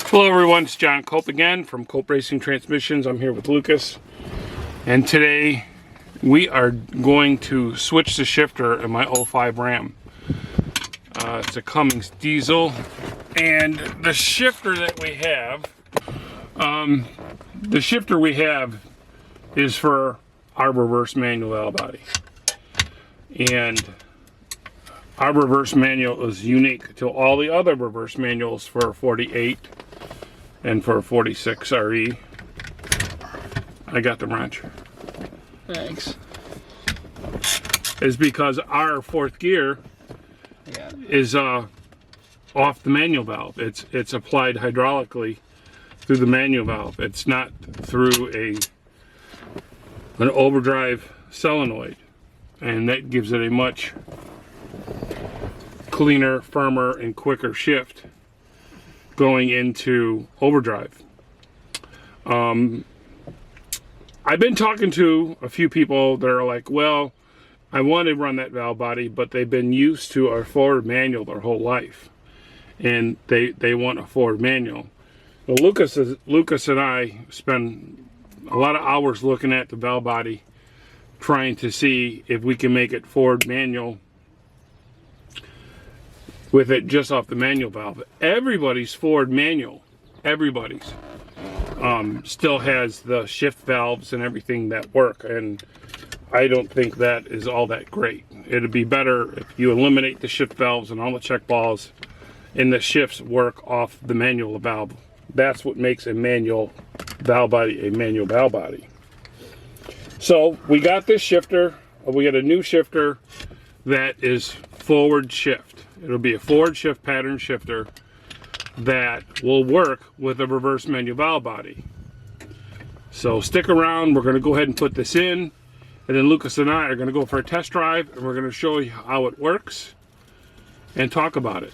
Hello everyone, it's John Cope again from Cope Racing Transmissions. I'm here with Lucas, and today we are going to switch the shifter in my 05 Ram. It's a Cummins diesel, and the shifter that we have, is for our reverse manual valve body, and our reverse manual is unique to all the other reverse manuals for 48 and for 46 RE. I got the wrench. Thanks. Is because our fourth gear is off the manual valve. It's applied hydraulically through the manual valve. It's not through an overdrive solenoid, and that gives it a much cleaner, firmer, and quicker shift going into overdrive. I've been talking to a few people that are like, well, I want to run that valve body, but they've been used to a forward manual their whole life, and they want a forward manual. Well, Lucas and I spend a lot of hours looking at the valve body, trying to see if we can make it forward manual with it just off the manual valve. Everybody's forward manual, everybody's, still has the shift valves and everything that work, and I don't think that is all that great. It'd be better if you eliminate the shift valves and all the check balls, and the shifts work off the manual valve. That's what makes a manual valve body a manual valve body. So we got this shifter. We got a new shifter that is forward shift. It'll be a forward shift pattern shifter that will work with a reverse manual valve body. So stick around. We're going to go ahead and put this in, and then Lucas and I are going to go for a test drive, and we're going to show you how it works and talk about it.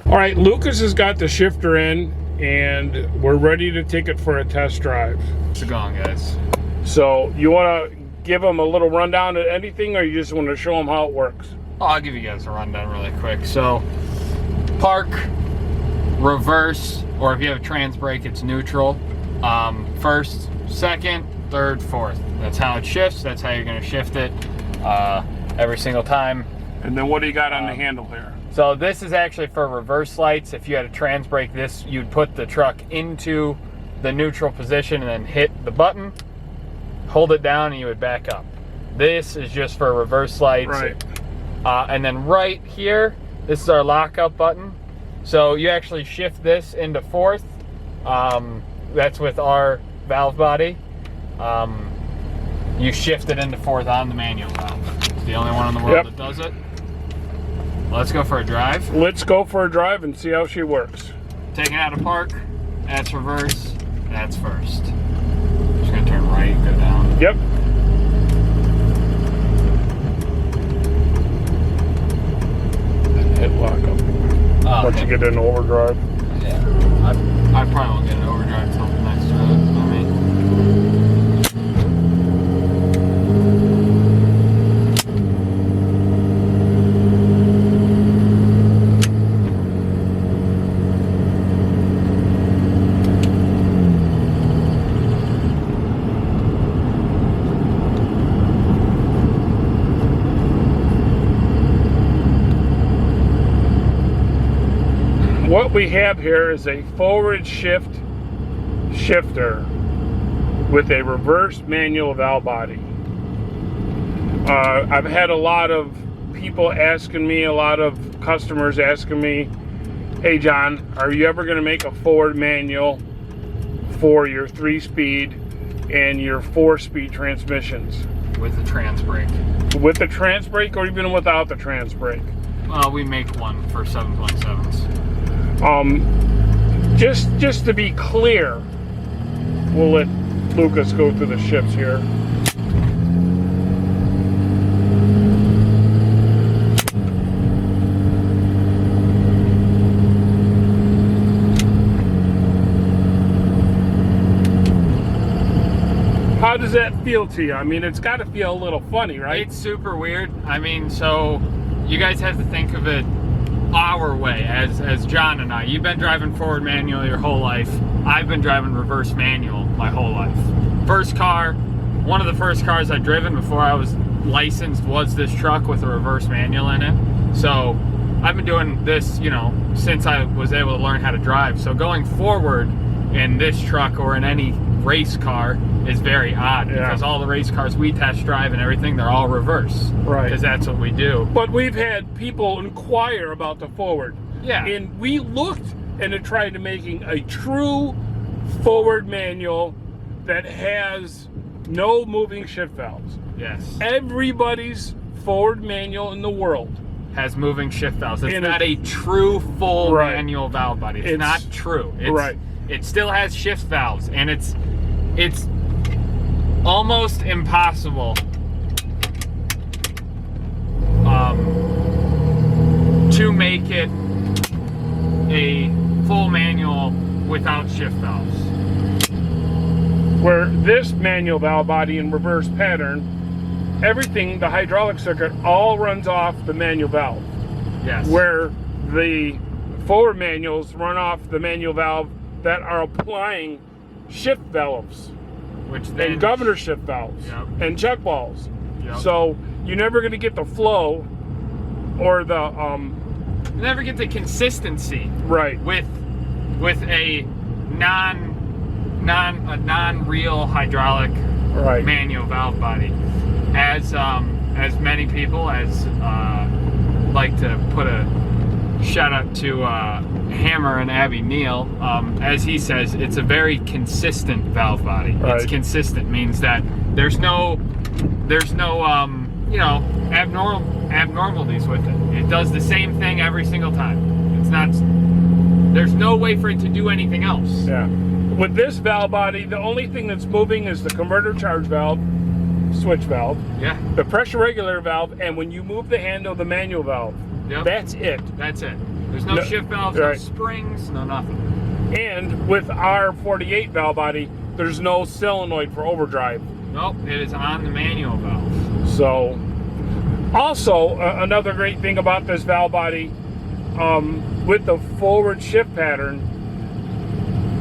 All right, Lucas has got the shifter in, and we're ready to take it for a test drive. It's a gong, guys. So you want to give them a little rundown of anything, or you just want to show them how it works? I'll give you guys a rundown really quick. So, park, reverse, or if you have a trans brake, it's neutral. First, second, third, fourth. That's how it shifts. That's how you're going to shift it every single time. And then what do you got on the handle here? So this is actually for reverse lights. If you had a trans brake, this you'd put the truck into the neutral position and then hit the button, hold it down, and you would back up. This is just for reverse lights. Right. And then right here, this is our lockup button. So you actually shift this into fourth. That's with our valve body. You shift it into fourth on the manual valve. It's the only one in the world that does it. Let's go for a drive. Let's go for a drive and see how she works. Taking out of park, that's reverse, that's first. Just gonna turn right, go down. Yep. Hit lock up. Once you get in overdrive. Yeah. I probably won't get an overdrive until the next drive. I mean. What we have here is a forward shift shifter with a reverse manual valve body. I've had a lot of people asking me, a lot of customers asking me, hey John, are you ever going to make a forward manual for your 3-speed and your 4-speed transmissions? With the trans brake. With the trans brake, or even without the trans brake? We make one for 7.7s. Just to be clear, we'll let Lucas go through the shifts here. How does that feel to you? I mean, it's got to feel a little funny, right? It's super weird. I mean, so you guys have to think of it our way, as John and I. You've been driving forward manual your whole life. I've been driving reverse manual my whole life. One of the first cars I'd driven before I was licensed was this truck with a reverse manual in it. So I've been doing this, you know, since I was able to learn how to drive. So going forward in this truck or in any race car is very odd, because all the race cars we test drive and everything, they're all reverse. Right. Because that's what we do. But we've had people inquire about the forward. Yeah. And we looked into trying to making a true forward manual that has no moving shift valves. Yes. Everybody's forward manual in the world Has moving shift valves. It's And not a true full Right. manual valve body. It's It's- not true. Right. It still has shift valves, and it's almost impossible to make it a full manual without shift valves. Where this manual valve body in reverse pattern, everything, the hydraulic circuit, all runs off the manual valve. Yes. Where the forward manuals run off the manual valve that are applying shift valves Which then and governor shift valves Yep. and check balls. Yep. So you're never going to get the flow or the you never get the consistency right. with a non-real hydraulic Right. manual valve body, as many people like to put a shout out to Hammer and Abby Neal. As he says, it's a very consistent valve body. Right. It's consistent means that there's no you know, abnormalities with it. It does the same thing every single time. It's not. There's no way for it to do anything else. Yeah. With this valve body, the only thing that's moving is the converter charge valve, switch valve, Yeah. the pressure regulator valve, and when you move the handle of the manual valve. Yep. That's it. That's it. There's no No, shift valves, no right. springs, no nothing. And with our 48 valve body, there's no solenoid for overdrive. Nope, it is on the manual valve. So, also another great thing about this valve body, with the forward shift pattern,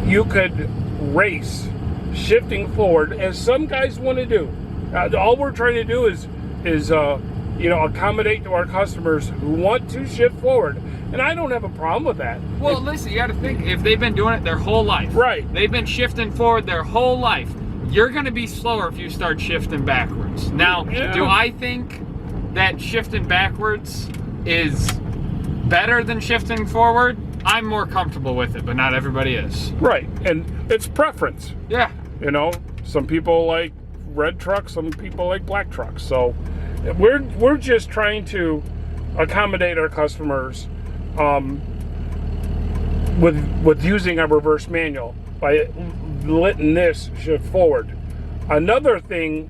you could race shifting forward, as some guys want to do. All we're trying to do is you know, accommodate to our customers who want to shift forward, and I don't have a problem with that. Well, listen, you got to think, if they've been doing it their whole life, Right. They've been shifting forward their whole life. You're going to be slower if you start shifting backwards. Now, Yeah. do I think that shifting backwards is better than shifting forward? I'm more comfortable with it, but not everybody is. Right, and it's preference. Yeah. You know, some people like red trucks, some people like black trucks. So we're just trying to accommodate our customers with using a reverse manual by letting this shift forward. Another thing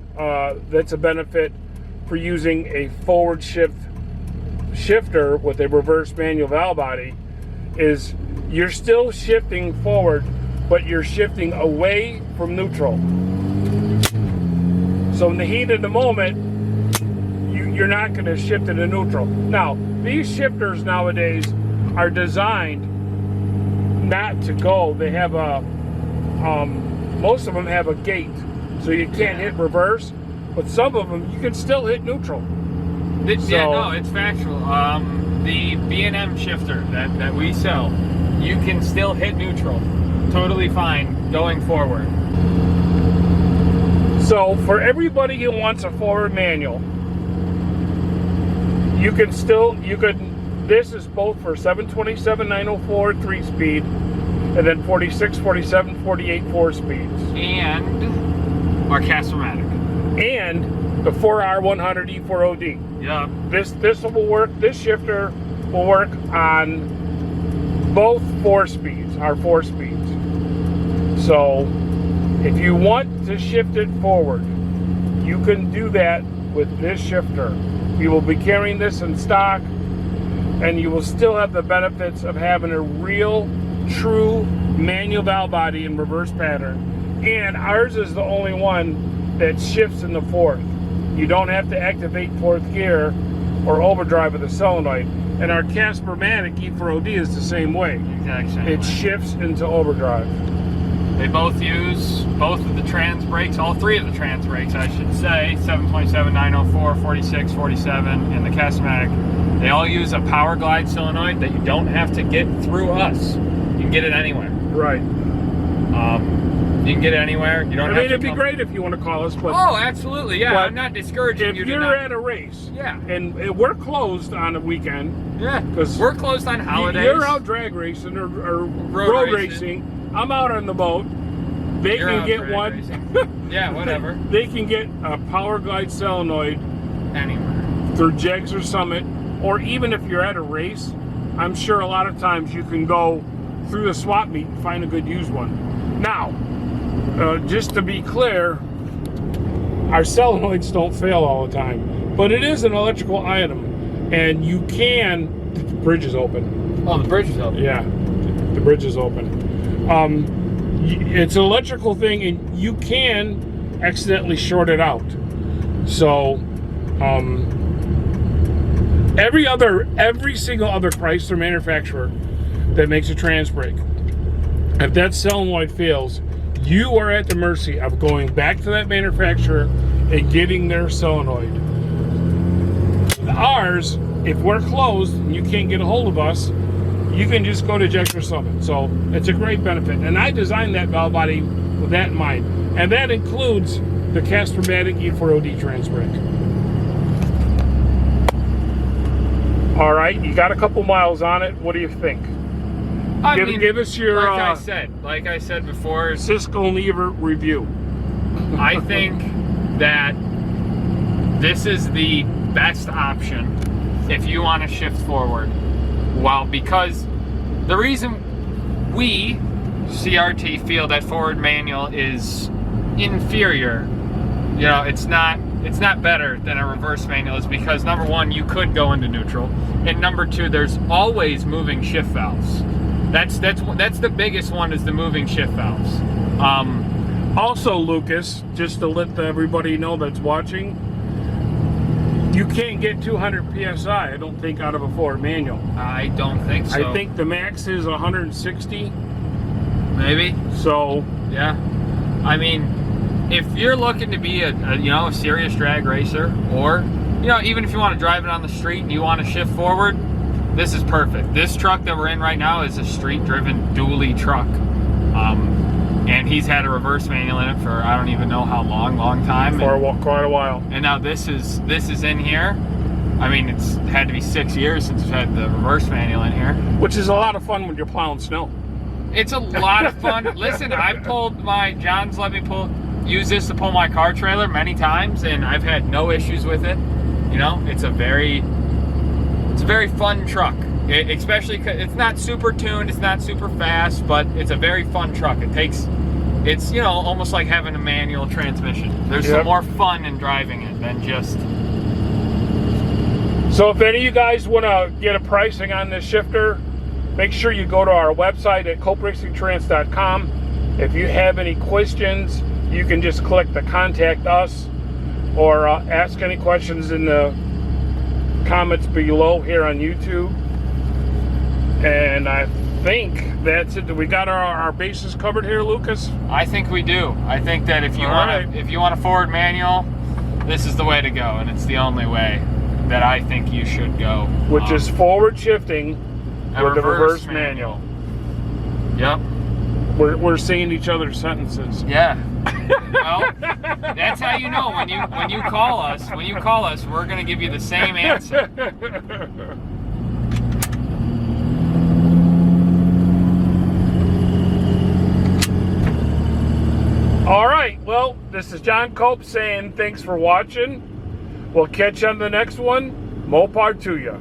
that's a benefit for using a forward shifter with a reverse manual valve body is you're still shifting forward, but you're shifting away from neutral. So in the heat of the moment, you're not going to shift into neutral. Now, these shifters nowadays are designed not to go. They have most of them have a gate, so you can't hit reverse, but some of them you can still hit neutral. Yeah, no, it's factual. The B&M shifter that we sell, you can still hit neutral. Totally fine going forward. So for everybody who wants a forward manual, this is both for 727 904 3-speed and then 46, 47, 48 4-speeds. And our Castlematic. And the 4R100 E4OD. Yep. This will work, this shifter will work on both 4-speeds, our 4-speeds. So if you want to shift it forward, you can do that with this shifter. We will be carrying this in stock, and you will still have the benefits of having a real, true manual valve body in reverse pattern. And ours is the only one that shifts in the fourth. You don't have to activate fourth gear or overdrive with a solenoid. And our Casper-Matic E4OD is the same way. Exact same It way. shifts into overdrive. They both use both of the trans brakes, all three of the trans brakes, I should say, 727, 904, 46, 47, and the Casper-Matic. They all use a Power Glide solenoid that you don't have to get through us. You can get it anywhere. Right. You can get it anywhere. You don't I have mean, to it'd be come- great if you want to call us, but Oh, absolutely, yeah. But I'm not discouraging if you to you're not. at a race, Yeah. and we're closed on a weekend, Yeah, 'cause we're closed on holidays. you're out drag racing or road racing. I'm out on the boat. They You're can out get drag one. racing. Yeah, whatever. They can get a Power Glide solenoid Anywhere. through Jegs or Summit, or even if you're at a race, I'm sure a lot of times you can go through the swap meet and find a good used one. Now, just to be clear, our solenoids don't fail all the time, but it is an electrical item, and you can. The bridge is open. Oh, the bridge is open. Yeah, the bridge is open. It's an electrical thing, and you can accidentally short it out. So, every single other Chrysler manufacturer that makes a trans brake, if that solenoid fails, you are at the mercy of going back to that manufacturer and getting their solenoid. Ours, if we're closed and you can't get a hold of us, you can just go to Jegs or Summit. So it's a great benefit. And I designed that valve body with that in mind. And that includes the Casper-Matic E4OD trans brake. All right, you got a couple miles on it. What do you think? I mean, Give us your like I said before, Siskel and Ebert review. I think that this is the best option if you want to shift forward. Well, because the reason we, CRT, feel that forward manual is inferior, you know, it's not better than a reverse manual, is because number one, you could go into neutral, and number two, there's always moving shift valves. That's the biggest one, is the moving shift valves. Also, Lucas, just to let everybody know that's watching, you can't get 200 PSI, I don't think, out of a Ford manual. I don't think so. I think the max is 160. Maybe. So, Yeah. I mean, if you're looking to be a serious drag racer, or even if you want to drive it on the street and you want to shift forward, this is perfect. This truck that we're in right now is a street-driven dually truck. And he's had a reverse manual in it for I don't even know how long time. for quite a while. And now this is in here. I mean, it's had to be 6 years since we've had the reverse manual in here. Which is a lot of fun when you're plowing snow. It's a lot of fun. Listen, John's let me use this to pull my car trailer many times, and I've had no issues with it. It's a very fun truck. Especially 'cause it's not super tuned, it's not super fast, but it's a very fun truck. It's almost like having a manual transmission. There's some more fun in driving it than just. So if any of you guys want to get a pricing on this shifter, make sure you go to our website at copracingtrans.com. If you have any questions, you can just click the contact us, or ask any questions in the comments below here on YouTube. And I think that's it. We got our bases covered here, Lucas. I think we do. I think that if you want a forward manual, this is the way to go, and it's the only way that I think you should go. Which is forward shifting with the reverse manual. Yep. We're seeing each other's sentences. Yeah. Well, that's how you know when you call us. When you call us, we're going to give you the same answer. All right. Well, this is John Cope saying thanks for watching. We'll catch you on the next one. Mopar to ya.